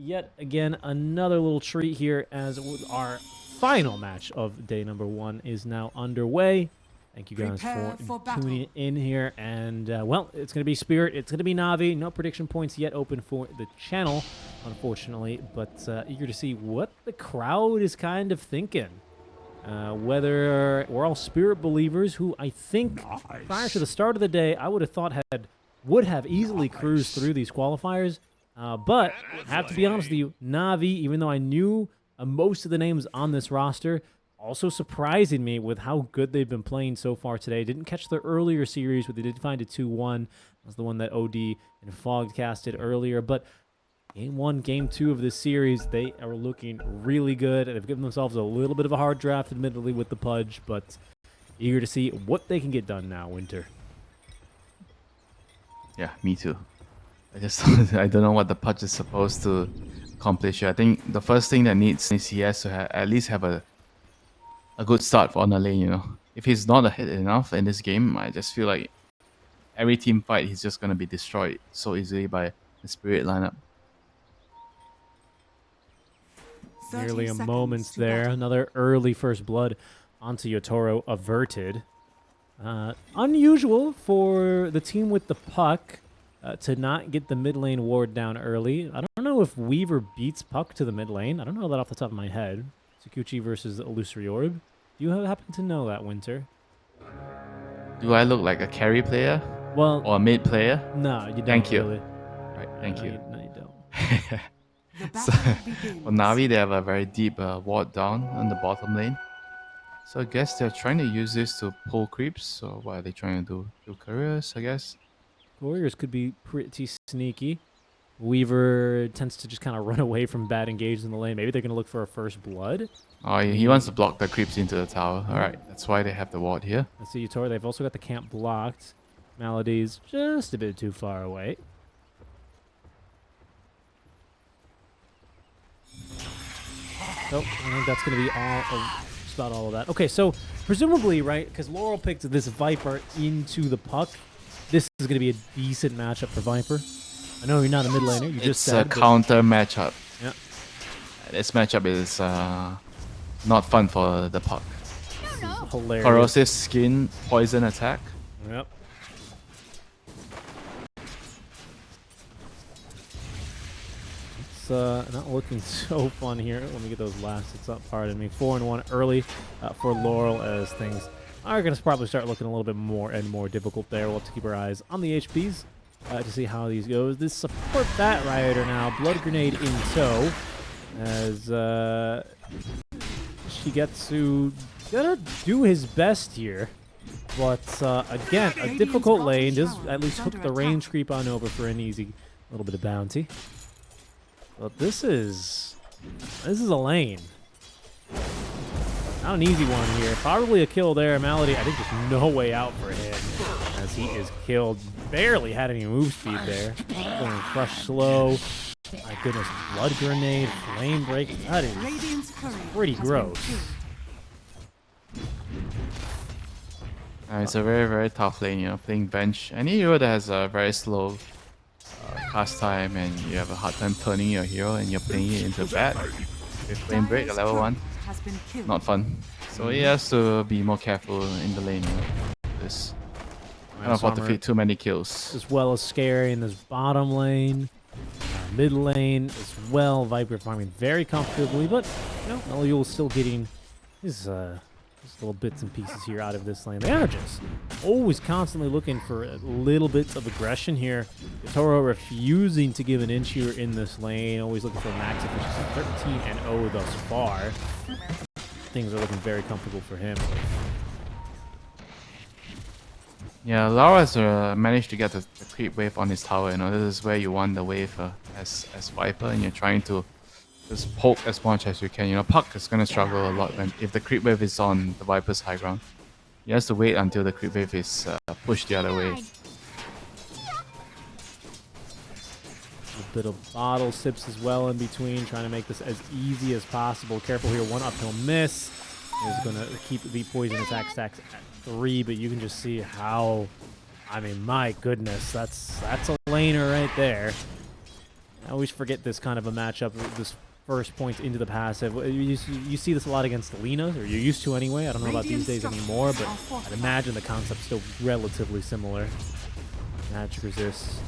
yet again another little treat here as our final match of day number 1 is now underway. Thank you guys for tuning in here. And, well, it's going to be Spirit. It's going to be Navi. No prediction points yet open for the channel, unfortunately. But eager to see what the crowd is kind of thinking. Whether we're all Spirit believers who I think prior to the start of the day, I would have thought would have easily cruised through these qualifiers. But I have to be honest with you, Navi, even though I knew most of the names on this roster, also surprising me with how good they've been playing so far today. Didn't catch the earlier series, but they did find a 2-1. That's the one that OD and Fogged casted earlier. But Game 1, Game 2 of this series, they are looking really good. They've given themselves a little bit of a hard draft, admittedly, with the Pudge, but eager to see what they can get done now, Winter. Yeah, me too. I don't know what the Pudge is supposed to accomplish here. I think the first thing that needs is he has to at least have a good start on the lane, you know. If he's not ahead enough in this game, I just feel like every team fight he's just going to be destroyed so easily by the Spirit lineup. Nearly a moment there. Another early first blood onto Yotaro averted. Unusual for the team with the puck to not get the mid lane ward down early. I don't know if Weaver beats puck to the mid lane. I don't know that off the top of my head. Tsukuchi versus Illusory Orb. Do you happen to know that, Winter? Do I look like a carry player? Well, or a mid player? No, you don't. Thank you. Really. Right, thank you. No, you don't. So, for Navi, they have a very deep ward down on the bottom lane. So I guess they're trying to use this to pull creeps. So what are they trying to do? Do couriers, I guess? Warriors could be pretty sneaky. Weaver tends to just kind of run away from bad engages in the lane. Maybe they're going to look for a first blood. Oh, he wants to block the creeps into the tower. All right, that's why they have the ward here. Let's see, Tor. They've also got the camp blocked. Melody's just a bit too far away. So I think that's going to be just about all of that. Okay, so presumably, right, because Laurel picked this Viper into the puck, this is going to be a decent matchup for Viper. I know you're not a mid laner. You just said it's a counter matchup. Yeah. This matchup is not fun for the puck. Hilarious. Corrosive skin, poison attack. Yep. It's not looking so fun here. Let me get those last hits up. Pardon me. 4-1 early for Laurel as things are going to probably start looking a little bit more and more difficult there. We'll have to keep our eyes on the HPs to see how these goes. This support Bat Rioter now. Blood Grenade in tow as Shigetsu gonna do his best here. But again, a difficult lane. Does at least hook the range creep on over for an easy little bit of bounty. But this is a lane. Not an easy one here. Probably a kill there. Malady, I think there's no way out for him as he is killed. Barely had any move speed there. Going crush slow. My goodness, blood grenade, flame break. That is pretty gross. It's a very, very tough lane, you know, playing bench. Any hero that has a very slow cast time and you have a hard time turning your hero and you're playing it into bat with flame break at level 1, not fun. So he has to be more careful in the lane, you know. This can't afford to feed too many kills. As well as scary in this bottom lane, mid lane as well. Viper farming very comfortably, but you know, Eliul still getting his little bits and pieces here out of this lane. They are just always constantly looking for little bits of aggression here. Toro refusing to give an inch here in this lane. Always looking for a max efficiency. 13-0 thus far. Things are looking very comfortable for him. Yeah, Laura has managed to get the creep wave on his tower. You know, this is where you want the wave as Viper, and you're trying to just poke as much as you can. You know, Puck is gonna struggle a lot if the creep wave is on the Viper's high ground. He has to wait until the creep wave is pushed the other way. A bit of bottle sips as well in between, trying to make this as easy as possible. Careful here, one uphill miss. Is gonna keep the poison attack stacks at 3, but you can just see how, I mean, my goodness, that's a laner right there. I always forget this kind of a matchup, this first point into the passive. You see this a lot against Lina, or you're used to anyway. I don't know about these days anymore, but I'd imagine the concept's still relatively similar. Magic resist,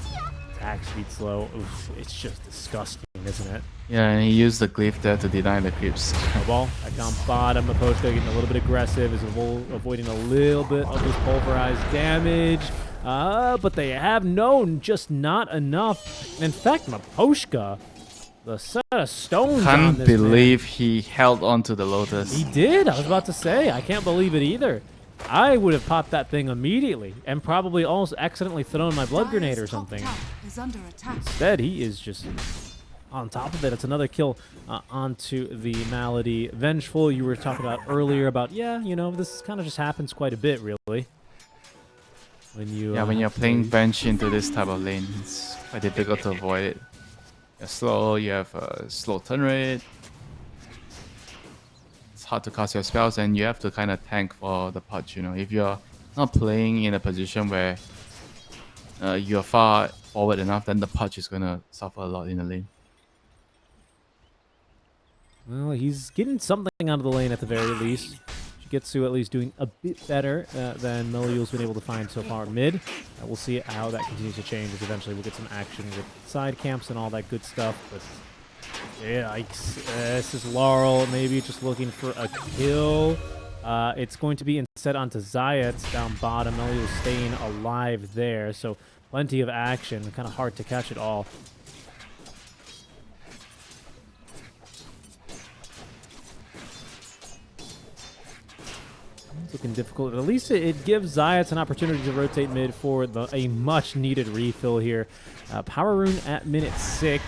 attack speed slow. Oof, it's just disgusting, isn't it? Yeah, and he used the glyph there to deny the creeps. Snowball back down bottom. Mapochka getting a little bit aggressive, is avoiding a little bit of this pulverized damage. But they have known just not enough. In fact, Mapochka, the set of stones on Can't this believe man. he held on to the Lotus. He did. I was about to say, I can't believe it either. I would have popped that thing immediately and probably almost accidentally thrown my blood grenade or something. Instead, he is just on top of it. It's another kill onto the Malady. Vengeful, you were talking about earlier about, yeah, you know, this kind of just happens quite a bit, really. When you're playing bench into this type of lane, it's quite difficult to avoid it. You're slow, you have a slow turn rate. It's hard to cast your spells, and you have to kind of tank for the punch, you know. If you're not playing in a position where you're far forward enough, then the punch is going to suffer a lot in the lane. Well, he's getting something out of the lane at the very least. Shigetsu at least doing a bit better than Meliul's been able to find so far mid. We'll see how that continues to change as eventually we'll get some action with side camps and all that good stuff. But yeah, this is Laurel maybe just looking for a kill. It's going to be instead onto Zayat down bottom. Meliul's staying alive there, so plenty of action. Kind of hard to catch it all. Looking difficult. At least it gives Zayat an opportunity to rotate mid for a much-needed refill here. Power Rune at minute 6.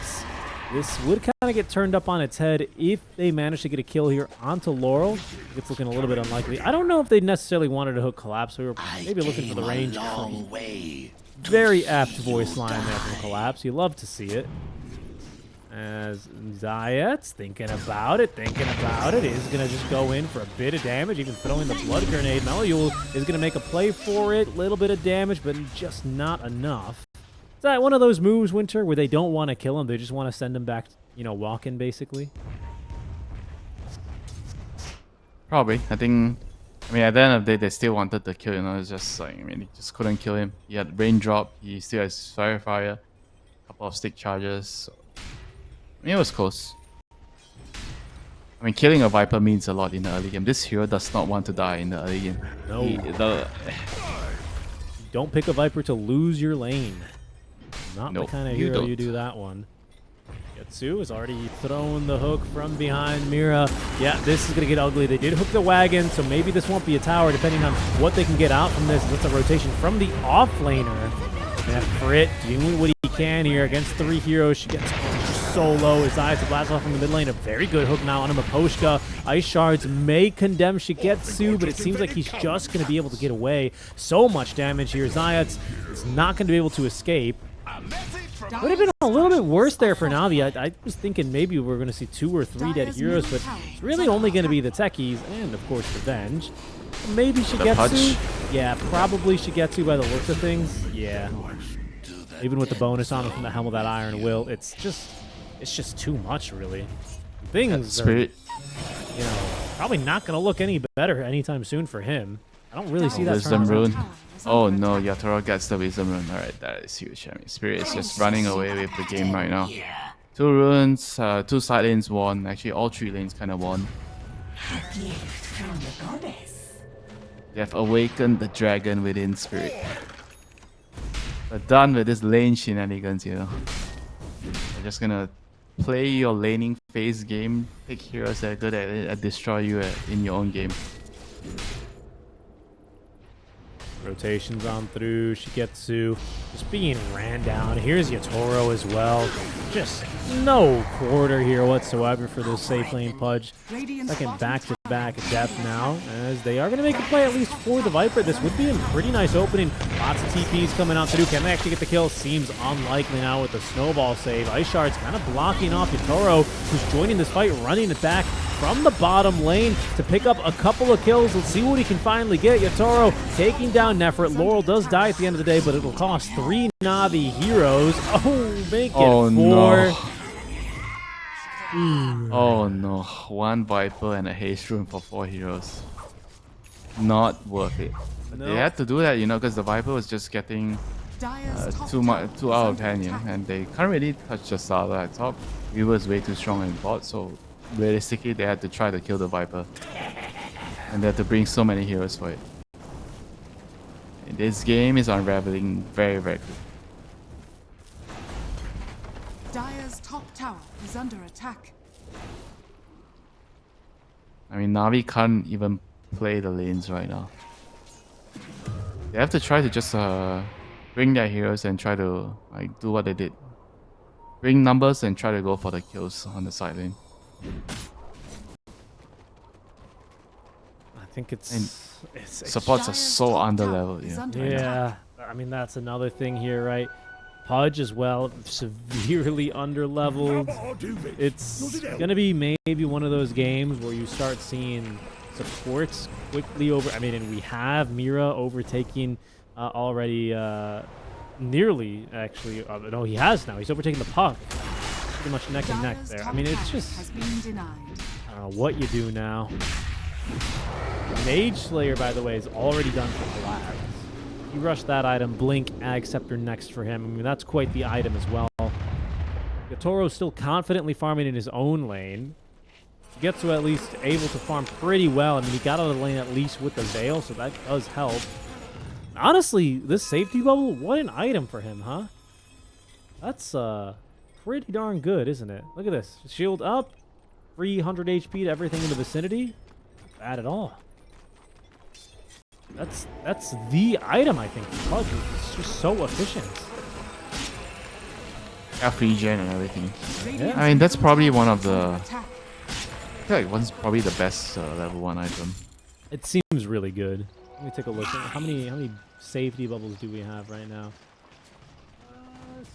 This would kind of get turned up on its head if they manage to get a kill here onto Laurel. It's looking a little bit unlikely. I don't know if they necessarily wanted to hook Collapse. We were maybe looking for the range. Very apt voice line there from Collapse. You love to see it. As Zayat's thinking about it, is going to just go in for a bit of damage, even throwing the blood grenade. Meliul is going to make a play for it, little bit of damage, but just not enough. Is that one of those moves, Winter, where they don't want to kill him, they just want to send him back, you know, walking, basically? Probably. I mean, at the end of the day, they still wanted to kill, you know, it's just like, I mean, they just couldn't kill him. He had raindrop, he still has fire, a couple of stick charges, so it was close. I mean, killing a Viper means a lot in the early game. This hero does not want to die in the early game. No. Don't pick a Viper to lose your lane. Not the kind of hero you do that one. Getsu has already thrown the hook from behind Mira. Yeah, this is going to get ugly. They did hook the wagon, so maybe this won't be a tower, depending on what they can get out from this. That's a rotation from the offlaner. And Frit doing what he can here against 3 heroes. She gets solo. His eyes to blast off from the mid lane. A very good hook now on Mapochka. Ice shards may condemn Shigetsu, but it seems like he's just going to be able to get away. So much damage here. Zayat is not going to be able to escape. Would have been a little bit worse there for Navi. I was thinking maybe we're going to see 2 or 3 dead heroes, but it's really only going to be the techies and, of course, Revenge. Maybe Shigetsu. Yeah, probably Shigetsu by the looks of things. Yeah. Even with the bonus on him from the Helm of that Iron Will, it's just too much, really. Things are, you know, probably not going to look any better anytime soon for him. I don't really see that. Wisdom Rune. Oh no, Yatoro gets the Wisdom Rune. Alright, that is huge. I mean, Spirit is just running away with the game right now. 2 runes, 2 side lanes won. Actually, all 3 lanes kind of won. They have awakened the dragon within Spirit. But done with this lane shenanigans, you know. They're just gonna play your laning phase game, pick heroes that are good at it, and destroy you in your own game. Rotations on through. Shigetsu just being ran down. Here's Yatoro as well. Just no quarter here whatsoever for this safe lane Pudge. Second back-to-back death now, as they are going to make a play at least for the Viper. This would be a pretty nice opening. Lots of TPs coming out through. Can they actually get the kill? Seems unlikely now with the snowball save. Ice Shard's kind of blocking off Yatoro, who's joining this fight, running it back from the bottom lane to pick up a couple of kills. Let's see what he can finally get. Yatoro taking down Nefrit. Laurel does die at the end of the day, but it'll cost 3 Na'Vi heroes. Oh, make it 4. No. Oh no, 1 Viper and a Haste Rune for 4 heroes. Not worth it. But they had to do that, you know, because the Viper was just getting too out of hand, you know, and they can't really touch the Starter at top. Weaver was way too strong in bot, so realistically they had to try to kill the Viper. And they had to bring so many heroes for it. And this game is unraveling very, very quickly. Dire's top tower is under attack. I mean, Na'Vi can't even play the lanes right now. They have to try to just bring their heroes and try to like do what they did. Bring numbers and try to go for the kills on the side lane. I think it's supports are so under level. Yeah, I mean that's another thing here, right? Pudge as well, severely under leveled. It's gonna be maybe one of those games where you start seeing supports quickly over. I mean, and we have Mira overtaking already, nearly actually. No, he has now. He's overtaking the puck. Pretty much neck and neck there. I mean, it's just I don't know what you do now. Mage Slayer, by the way, is already done for Collapse. You rush that item, blink, Ag Scepter next for him. I mean, that's quite the item as well. Yatoro's still confidently farming in his own lane. He gets to at least able to farm pretty well. I mean, he got out of the lane at least with the Veil, so that does help. Honestly, this safety bubble, what an item for him, huh? That's pretty darn good, isn't it? Look at this. Shield up, 300 HP to everything in the vicinity. Not bad at all. That's the item, I think. Pudge is just so efficient. Yeah, free gen and everything. Yeah. I mean, that's probably one of the... I feel like one's probably the best level 1 item. It seems really good. Let me take a look. How many safety bubbles do we have right now?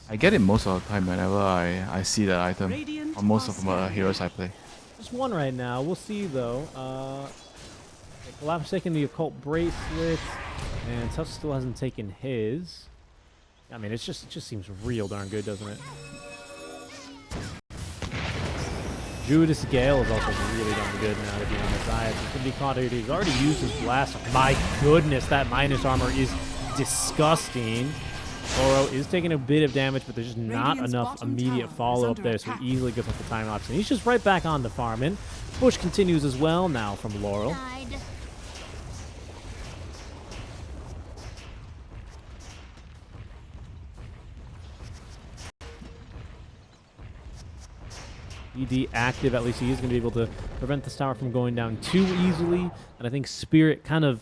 I get it most of the time whenever I see that item on most of the heroes I play. Just one right now. We'll see though. Collapse taking the Occult Bracelet, and Tusk still hasn't taken his. I mean, it just seems real darn good, doesn't it? Judas Gale is also really darn good now, to be honest. It's going to be caught here. He's already used his blast. My goodness, that minus armor is disgusting. Oro is taking a bit of damage, but there's just not enough immediate follow-up there, so he easily gets off the time lapse. And he's just right back on the farming. Push continues as well now from Laurel. ED active, at least he is going to be able to prevent this tower from going down too easily. And I think Spirit kind of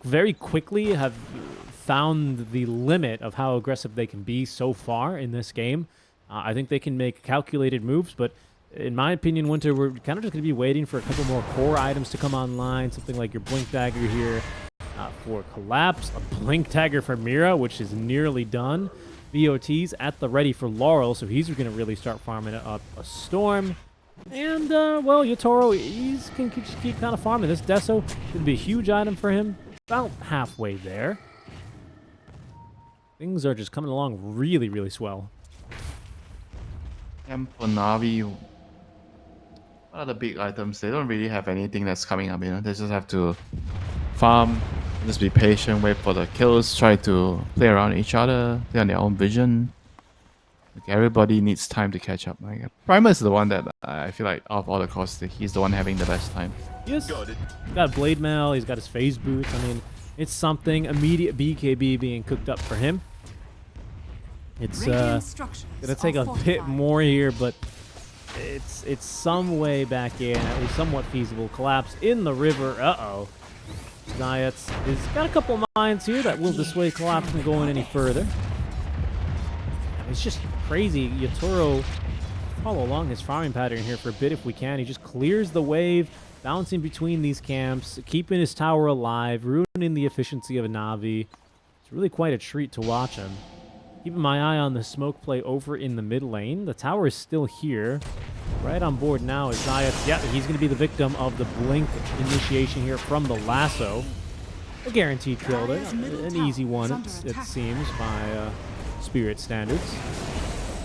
very quickly have found the limit of how aggressive they can be so far in this game. I think they can make calculated moves, but in my opinion, Winter, we're kind of just going to be waiting for a couple more core items to come online. Something like your Blink Dagger here for Collapse, a Blink Dagger for Mira, which is nearly done. VOT's at the ready for Laurel, so he's going to really start farming up a Storm. And, well, Yatoro, he's going to keep kind of farming. This Deso should be a huge item for him. About halfway there. Things are just coming along really, really swell. And for Na'Vi, what are the big items? They don't really have anything that's coming up, you know. They just have to farm, just be patient, wait for the kills, try to play around each other, play on their own vision. Like, everybody needs time to catch up. Like, Primus is the one that I feel like, out of all the costs, he's the one having the best time. Yes. He's got Blade Mail, he's got his phase boots. I mean, it's something. Immediate BKB being cooked up for him. It's gonna take a bit more here, but it's some way back in, at least somewhat feasible. Collapse in the river. Uh-oh. Zayats has got a couple of mines here that will dissuade Collapse from going any further. It's just crazy. Yatoro, follow along his farming pattern here for a bit if we can. He just clears the wave, bouncing between these camps, keeping his tower alive, ruining the efficiency of a Na'Vi. It's really quite a treat to watch him. Keeping my eye on the smoke play over in the mid lane. The tower is still here. right on board now is Zayat. Yeah, he's going to be the victim of the blink initiation here from the lasso. A guaranteed kill there. An easy one, it seems, by Spirit standards.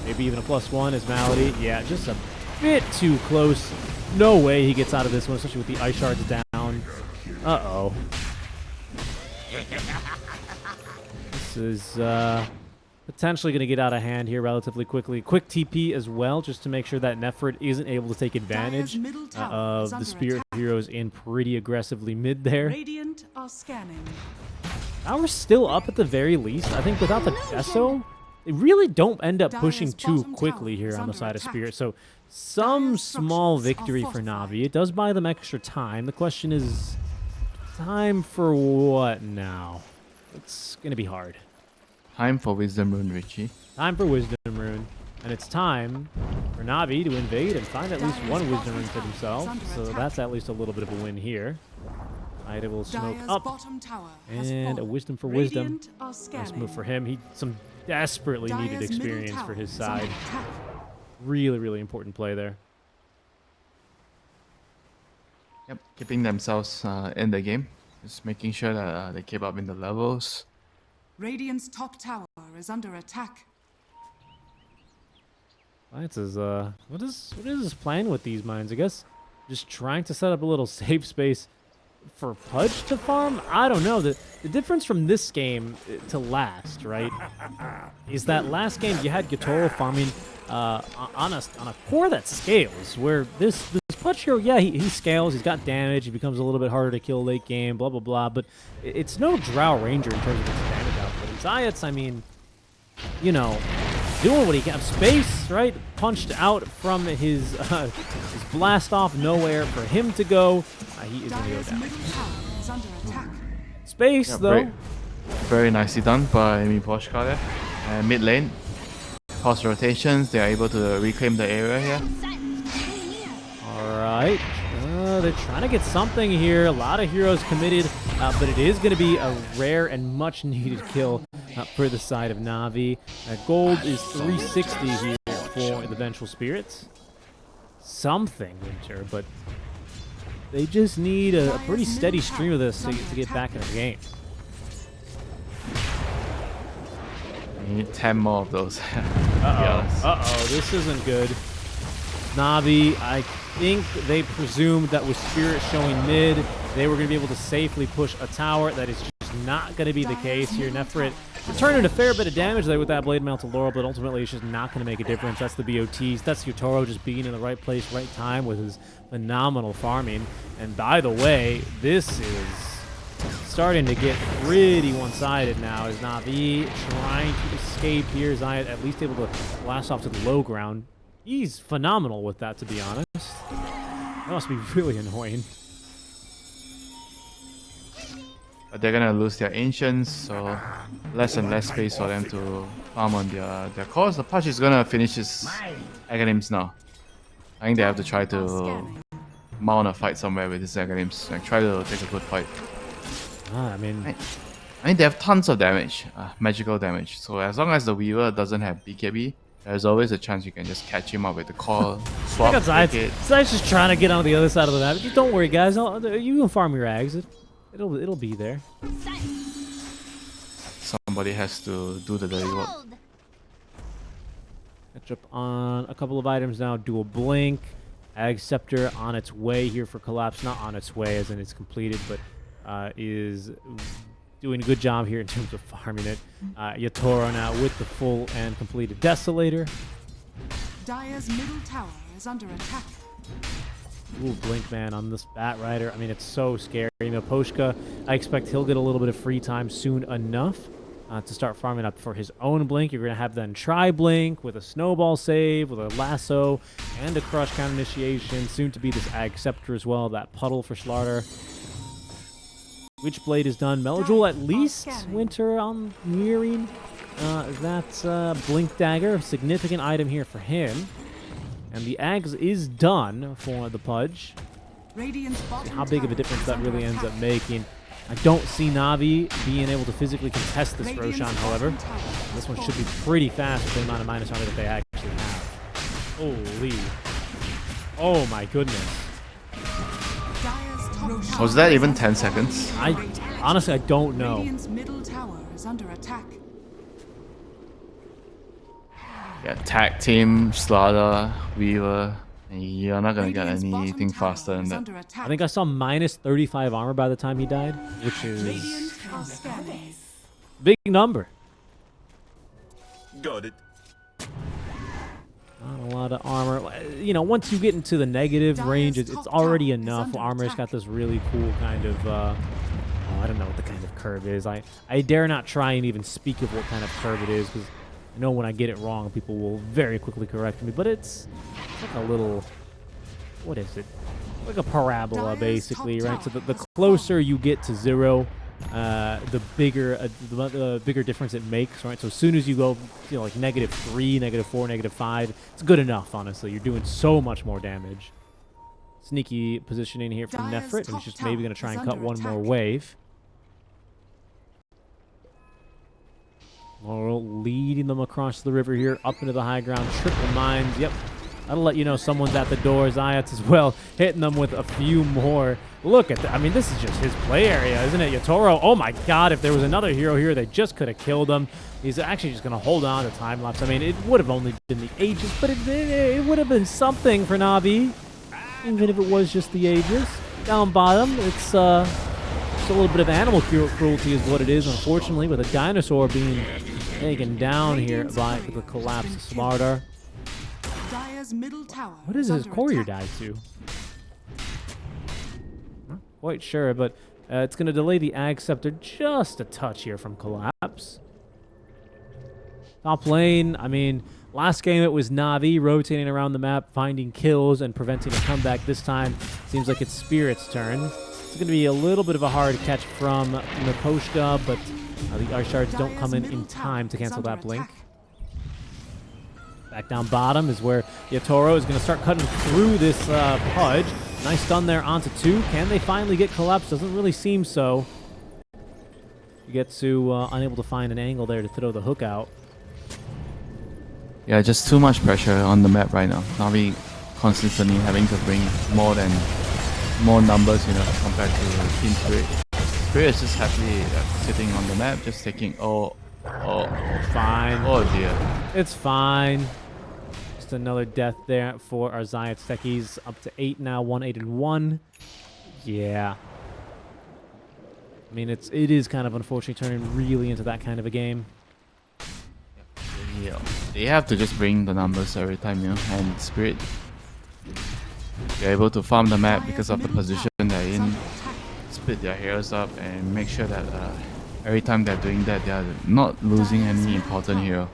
Maybe even a +1 as Malady. Yeah, just a bit too close. No way he gets out of this one, especially with the ice shards down. Uh-oh. This is potentially going to get out of hand here relatively quickly. Quick TP as well, just to make sure that Nefrit isn't able to take advantage of the Spirit heroes in pretty aggressively mid there. Radiant are scanning. Power's still up at the very least. I think without the Deso, they really don't end up pushing too quickly here on the side of Spirit. So some small victory for Na'Vi. It does buy them extra time. The question is, time for what now? It's going to be hard. Time for Wisdom Rune, Richie. Time for Wisdom Rune. And it's time for Na'Vi to invade and find at least one Wisdom Rune for themselves. So that's at least a little bit of a win here. Ida will smoke up. And a Wisdom for Wisdom. Nice move for him. Some desperately needed experience for his side. Really, really important play there. Yep, keeping themselves in the game. Just making sure that they keep up in the levels. Radiant's top tower is under attack. Lance is what is his plan with these mines? I guess just trying to set up a little safe space for Pudge to farm. I don't know. The difference from this game to last, right, is that last game you had Yatoro farming on a core that scales, where this Pudge hero, yeah, he scales, he's got damage, he becomes a little bit harder to kill late game, blah blah blah, but it's no Drow Ranger in terms of its damage output. And Zayat's, I mean, you know, doing what he can. Space, right? Punched out from his blast off nowhere for him to go. He is going to go down. Space, though. Very nicely done by Miposhka there. And mid lane, cross rotations, they are able to reclaim the area here. Alright. They're trying to get something here. A lot of heroes committed, but it is going to be a rare and much needed kill for the side of Na'Vi. Gold is 360 here for the Vengeful Spirits. Something, Winter, but they just need a pretty steady stream of this to get back in the game. You need 10 more of those. Uh-oh, this isn't good. Na'Vi, I think they presumed that with Spirit showing mid, they were going to be able to safely push a tower. That is just not going to be the case here. Nefrit returned a fair bit of damage there with that Blade Mail to Laurel, but ultimately it's just not going to make a difference. That's the BOTs. That's Yotoro just being in the right place, right time with his phenomenal farming. And by the way, this is starting to get pretty one-sided now as Na'Vi trying to escape here. Zayat at least able to blast off to the low ground. He's phenomenal with that, to be honest. That must be really annoying. But they're gonna lose their ancients, so less and less space for them to farm on their cores. The Pudge is gonna finish his Aghanim's now. I think they have to try to mount a fight somewhere with his Aghanim's. Like, try to take a good fight. I mean, they have tons of damage, magical damage. So as long as the Weaver doesn't have BKB, there's always a chance you can just catch him up with the call, swap, Zayat's just trying to get on the other side of the map. Just don't worry, guys. You can farm your Ags. It'll be there. Somebody has to do the dirty work. Catch up on a couple of items now. Dual Blink. Ag Scepter on its way here for Collapse. Not on its way as in it's completed, but is doing a good job here in terms of farming it. Yatoro now with the full and completed Desolator. Dire's middle tower is under attack. Ooh, Blink Man on this Bat Rider. I mean, it's so scary. Poshka, I expect he'll get a little bit of free time soon enough to start farming up for his own Blink. You're going to have then Tri-Blink with a Snowball save, with a Lasso, and a Crush Count Initiation. Soon to be this Ag Scepter as well, that Puddle for Slaughter. Witchblade is done. Melojul at least, Winter on mirroring that Blink Dagger. Significant item here for him. And the Ags is done for the Pudge. How big of a difference that really ends up making. I don't see Na'Vi being able to physically contest this Roshan, however. This one should be pretty fast with the amount of minus armor that they actually have. Holy. Oh my goodness. Was that even 10 seconds? Honestly, I don't know. Radiant's middle tower is under attack. Yeah, tag team, Slaughter, Weaver, and you're not gonna get Radiant's bottom anything tower faster than is that. under attack. I think I saw minus 35 armor by the time he died, which is Radiant are scanning. big number. Got it. Not a lot of armor. You know, once you get into the negative range, it's already tower is enough. under Armor's got attack. this really cool kind of, oh, I don't know what the kind of curve is. I dare not try and even speak of what kind of curve it is, because I know when I get it wrong, people will very quickly correct me. But it's like a little, what is it? Like a parabola, Dire's basically, top right? So tower the has closer you get to 0, the bigger difference it makes, right? So as soon as you go, you know, like -3, -4, -5, it's good enough, honestly. You're doing so much more damage. Sneaky positioning here from Dire's Nefrit, top who's just maybe tower going to try is and cut under one more attack. wave. Laurel leading them across the river here, up into the high ground. Triple mines, yep. That'll let you know someone's at the door. Zayats as well, hitting them with a few more. Look at that. I mean, this is just his play area, isn't it? Yatoro, oh my god, if there was another hero here, they just could have killed him. He's actually just going to hold on to time lapse. I mean, it would have only been the Aegis, but it would have been something for Navi, even if it was just the Aegis. Down bottom, it's just a little bit of animal cruelty is what it is, unfortunately, with a dinosaur being taken down here by the collapse of Smarter. Dire's middle tower What is his under courier attack. died to? Not quite sure, but it's going to delay the Ag Scepter just a touch here from collapse. Top lane, I mean, last game it was Navi rotating around the map, finding kills and preventing a comeback. This time, seems like it's Spirit's turn. It's going to be a little bit of a hard catch from Naposhka, but the Arch Shards don't come in time to cancel that blink. Back down bottom is where Yatoro is going to start cutting through this Pudge. Nice stun there onto 2. Can they finally get collapsed? Doesn't really seem so. Ugetsu unable to find an angle there to throw the hook out. Yeah, just too much pressure on the map right now. Navi constantly having to bring more numbers, you know, compared to Team Spirit. Spirit is just happily sitting on the map, just taking Fine. oh dear. It's fine. Just another death there for our Zayat Techies. Up to 8 now, 1-8-1. Yeah. I mean, it is kind of unfortunate turning really into that kind of a game. Yeah, they have to just bring the numbers every time, you know, and Spirit, they're able to farm the map because of the position they're in, split their heroes up, and make sure that every time they're doing that, they're not losing any important hero.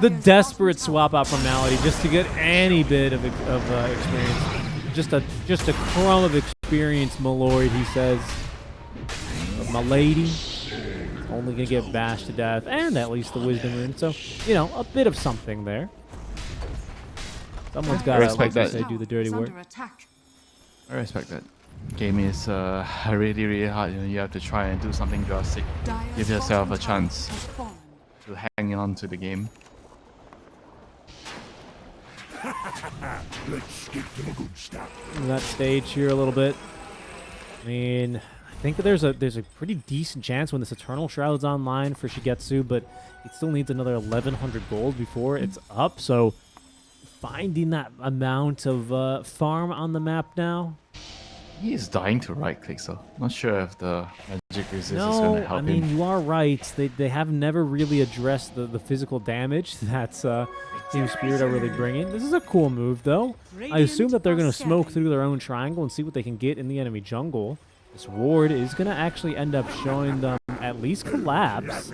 The desperate swap out from Malady just to get any bit of experience. Just a crumb of experience, my lord, he says. But my lady, only going to get bashed to death, and at least the Wisdom Rune. So, you know, a bit of something there. Someone's got to, like I say, do the dirty work. I respect that. Game is really, really hard. You know, you have to try and do something drastic. Give yourself a chance to hang on to the game. Let's skip to the good stuff. That stage here a little bit. I mean, I think that there's a pretty decent chance when this Eternal Shroud's online for Shigetsu, but it still needs another 1,100 gold before it's up. So finding that amount of farm on the map now. He is dying to right click, so not sure if the magic resist is going to help I mean, him. you are right. They have never really addressed the physical damage that's Team Spirit are really bringing. This is a cool move, though. I assume that they're going to smoke through their own triangle and see what they can get in the enemy jungle. This ward is going to actually end up showing them at least collapse.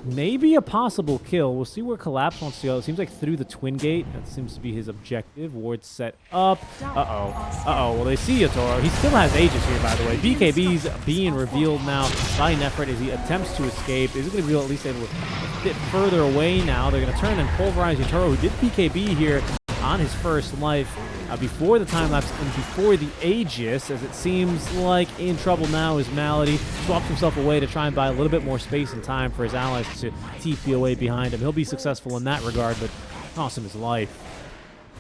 Maybe a possible kill. We'll see where collapse wants to go. It seems like through the twin gate. That seems to be his objective. Ward set up. Well, they see Yatoro. He still has Aegis here, by the way. BKB's being revealed now by Nefrit as he attempts to escape. Is it going to be at least able to a bit further away now? They're going to turn and pulverize Yatoro, who did BKB here on his first life before the time lapse and before the Aegis, as it seems like in trouble now is Malady. Swaps himself away to try and buy a little bit more space and time for his allies to TP away behind him. He'll be successful in that regard, but cost him his life.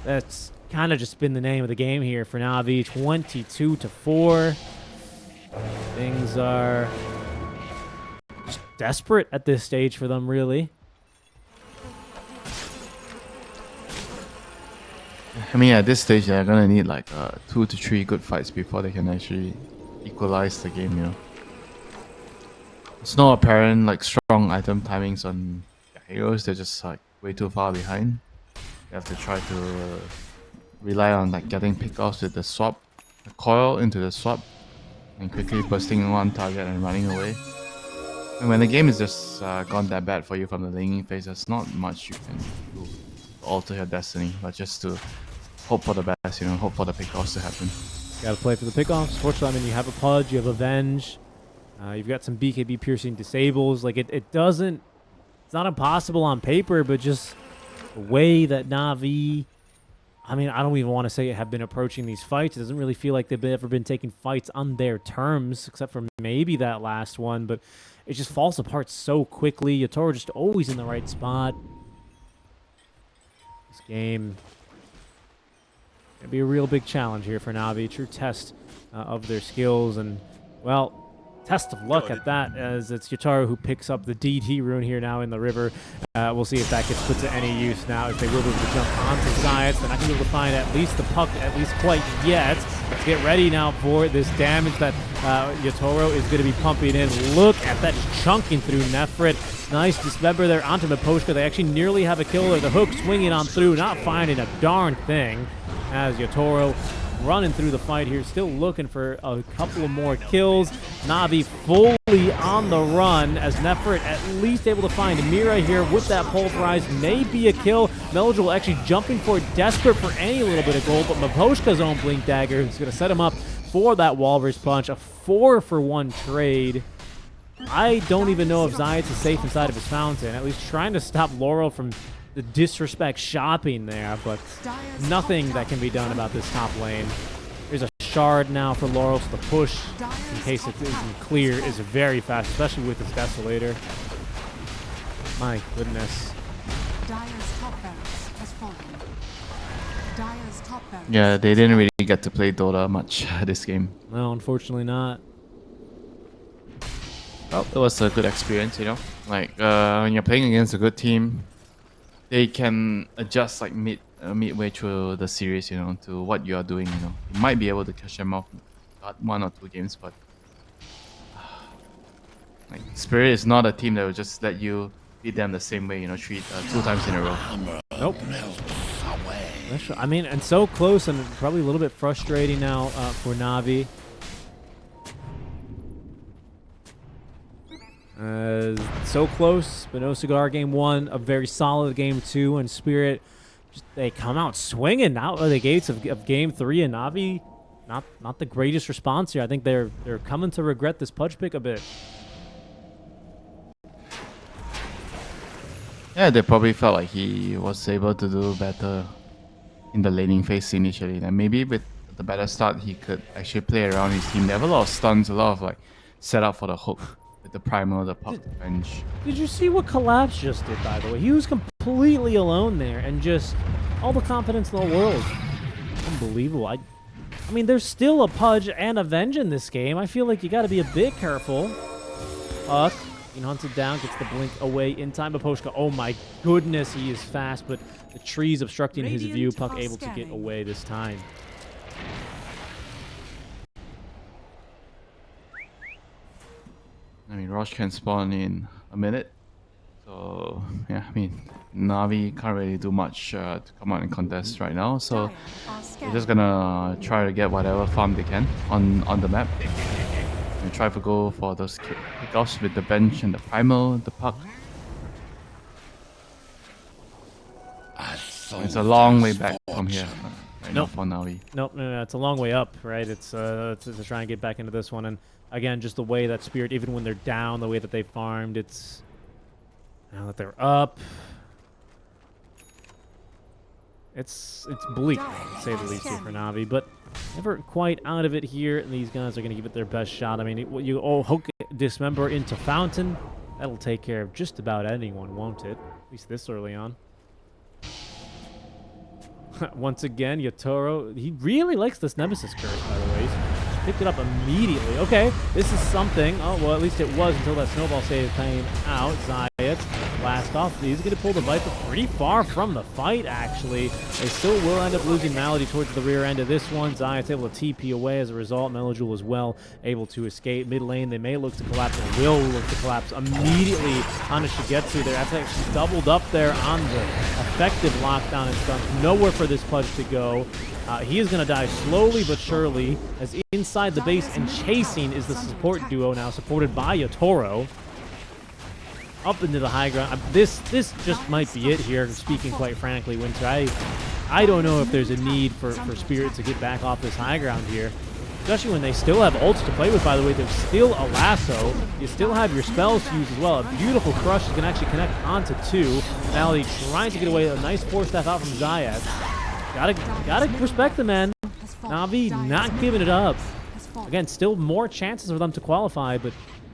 That's kind of just been the name of the game here for Na'Vi. 22-4. Things are just desperate at this stage for them, really. I mean, at this stage, they're gonna need like 2 to 3 good fights before they can actually equalize the game, you know. There's no apparent like strong item timings on heroes. They're just like way too far behind. You have to try to rely on like getting pickoffs with the swap, the coil into the swap, and quickly bursting one target and running away. And when the game is just gone that bad for you from the laning phase, there's not much you can do to alter your destiny, but just to hope for the best, you know, hope for the pickoffs to happen. Gotta play for the pickoffs. Fortunately, I mean, you have a Pudge, you have Avenge. You've got some BKB piercing disables. Like, it doesn't... It's not impossible on paper, but just the way that Na'Vi... I mean, I don't even want to say have been approaching these fights. It doesn't really feel like they've ever been taking fights on their terms, except for maybe that last one. But it just falls apart so quickly. Yatoro just always in the right spot. This game... Gonna be a real big challenge here for Na'Vi. True test of their skills. And, well... Test of luck at that, as it's Yatoro who picks up the DT rune here now in the river. We'll see if that gets put to any use now. If they will be able to jump onto Zayats, then I can be able to find at least the puck, at least quite yet. Let's get ready now for this damage that Yatoro is going to be pumping in. Look at that, just chunking through Nefrit. Nice dismember there onto Miposhka. They actually nearly have a kill there. The hook swinging on through, not finding a darn thing, as Yatoro running through the fight here, still looking for a couple of more kills. Na'Vi fully on the run as Nefrit at least able to find Mira here with that pulverize. Maybe a kill. Meldril actually jumping for it, desperate for any little bit of gold, but Miposhka's own Blink Dagger is going to set him up for that Walrus Punch. A 4-for-1 trade. I don't even know if Zayats is safe inside of his fountain, at least trying to stop Laurel from the disrespect shopping there, but nothing that can be done about this top lane. There's a shard now for Laurel, so the push, in case it isn't clear, is very fast, especially with this Desolator. My goodness. Yeah, they didn't really get to play Dota much this game. No, unfortunately not. Well, it was a good experience, you know. Like, when you're playing against a good team, they can adjust like midway through the series, you know, to what you are doing, you know. You might be able to catch them off one or two games, but like Spirit is not a team that will just let you beat them the same way, you know, 2 times in a row. Nope. I mean, and so close, and probably a little bit frustrating now for Na'Vi. So close, but no cigar game 1, a very solid game 2, and Spirit, they come out swinging out of the gates of game 3, and Na'Vi, not the greatest response here. I think they're coming to regret this Pudge pick a bit. Yeah, they probably felt like he was able to do better in the laning phase initially. And maybe with the better start, he could actually play around his team. They have a lot of stuns, a lot of like setup for the hook with the primal, the puck bench. Did you see what Collapse just did, by the way? He was completely alone there, and just all the confidence in the world. Unbelievable. I mean, there's still a Pudge and a Venge in this game. I feel like you got to be a bit careful. Puck being hunted down, gets the blink away in time. Miposhka, oh my goodness, he is fast, but the trees obstructing his view. Puck able to get away this time. I mean, Rosh can spawn in a minute. So, yeah, I mean, Na'Vi can't really do much to come out and contest right now. So, they're just gonna try to get whatever farm they can on the map. And try to go for those kickoffs with the bench and the primal, the puck. It's a long way back from here. Right now for Na'Vi. Nope, no, it's a long way up, right? It's to try and get back into this one. And again, just the way that Spirit, even when they're down, the way that they farmed, it's now that they're up. It's bleak, to say the least, here for Na'Vi, but never quite out of it here. And these guys are going to give it their best shot. I mean, you hook Dismember into Fountain. That'll take care of just about anyone, won't it? At least this early on. Once again, Yotaro, he really likes this Nemesis curse, by the way. He's picked it up immediately. Okay, this is something. Oh, well, at least it was until that snowball save came out. Zayat, blast off. He's going to pull the Viper pretty far from the fight, actually. They still will end up losing Malady towards the rear end of this one. Zayat's able to TP away as a result. Melojoul as well, able to escape. Mid lane, they may look to collapse and will look to collapse immediately on a Shigetsu there. That's actually doubled up there on the effective lockdown and stuns. Nowhere for this Pudge to go. He is going to die slowly but surely, as inside the base and chasing is the support duo now, supported by Yotaro. Up into the high ground. This just might be it here, speaking quite frankly, Winter. I don't know if there's a need for Spirit to get back off this high ground here. Especially when they still have ults to play with, by the way. There's still a lasso. You still have your spells to use as well. A beautiful crush you can actually connect onto 2. Malady trying to get away. A nice force staff out from Zayat. Gotta respect the man. Navi not giving it up. Again, still more chances for them to qualify, but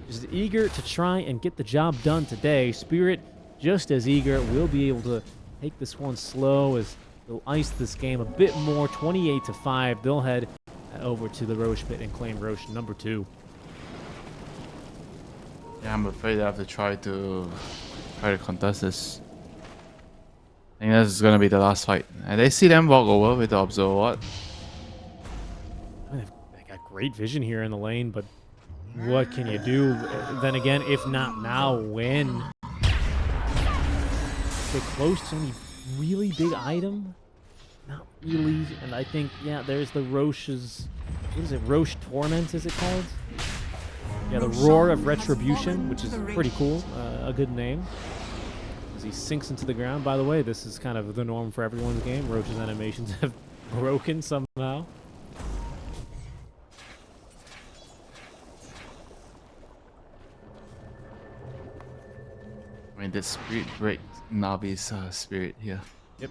just eager to try and get the job done today. Spirit just as eager. Will be able to take this one slow as they'll ice this game a bit more. 28-5. They'll head over to the Roche pit and claim Roche number 2. Yeah, I'm afraid I have to try to contest this. I think this is gonna be the last fight. And they see them walk over with the observer ward. They got great vision here in the lane, but what can you do? Then again, if not now, when? Get close to any really big item? Not really. And I think, yeah, there's the Roche's... What is it? Roche Torment, is it called? Yeah, the Roar of Retribution, which is pretty cool. A good name. As he sinks into the ground. By the way, this is kind of the norm for everyone's game. Roche's animations have broken somehow. I mean, the Spirit break Navi's spirit here. Yep.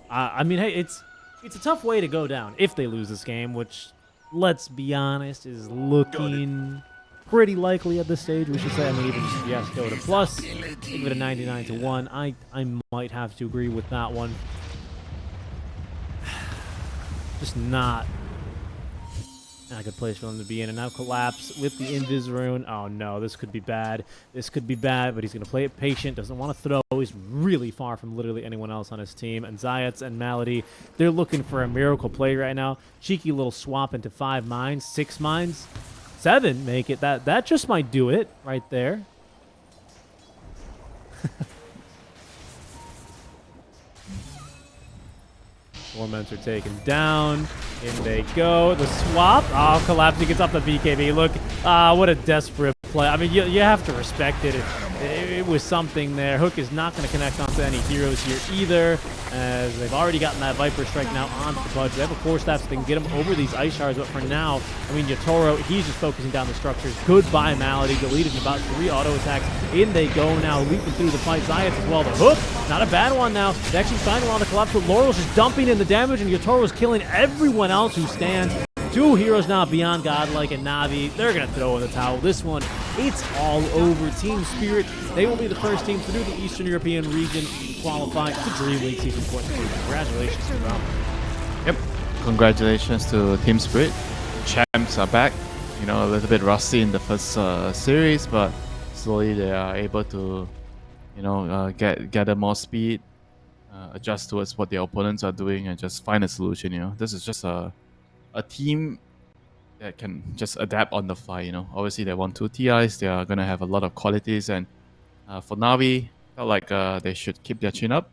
I mean, hey, it's a tough way to go down if they lose this game, which, let's be honest, is looking pretty likely at this stage, we should say. I mean, even just yes, Dota plus, give it a 99-1. I might have to agree with that one. Just not a good place for them to be in. And now collapse with the Invis rune. Oh no, this could be bad. This could be bad, but he's going to play it patient. Doesn't want to throw. He's really far from literally anyone else on his team. And Zayats and Malady, they're looking for a miracle play right now. Cheeky little swap into 5 mines, 6 mines, 7 make it. That just might do it right there. Torments are taken down. In they go. The swap. Oh, collapsing gets off the BKB. Look, what a desperate play. I mean, you have to respect it. It was something there. Hook is not going to connect onto any heroes here either, as they've already gotten that Viper Strike now onto the Pudge. They have a Force Staff so they can get him over these Ice Shards, but for now, I mean, Yotaro, he's just focusing down the structures. Goodbye, Malady. Deleted in about 3 auto attacks. In they go now, leaping through the fight. Zayats as well. The Hook, not a bad one now. They actually find him on the collapse, but Laurel's just dumping in the damage, and Yotaro is killing everyone else who stands. 2 heroes now beyond godlike, and Navi, they're going to throw in the towel. This one, it's all over. Team Spirit, they will be the first team to do the Eastern European region qualify to DreamLeague Season 22. Congratulations to them. Yep. Congratulations to Team Spirit. Champs are back. You know, a little bit rusty in the first series, but slowly they are able to, you know, gather more speed, adjust towards what their opponents are doing, and just find a solution. You know, this is just a team that can just adapt on the fly. You know, obviously they won 2 TIs. They are gonna have a lot of qualities, and for Navi, felt like they should keep their chin up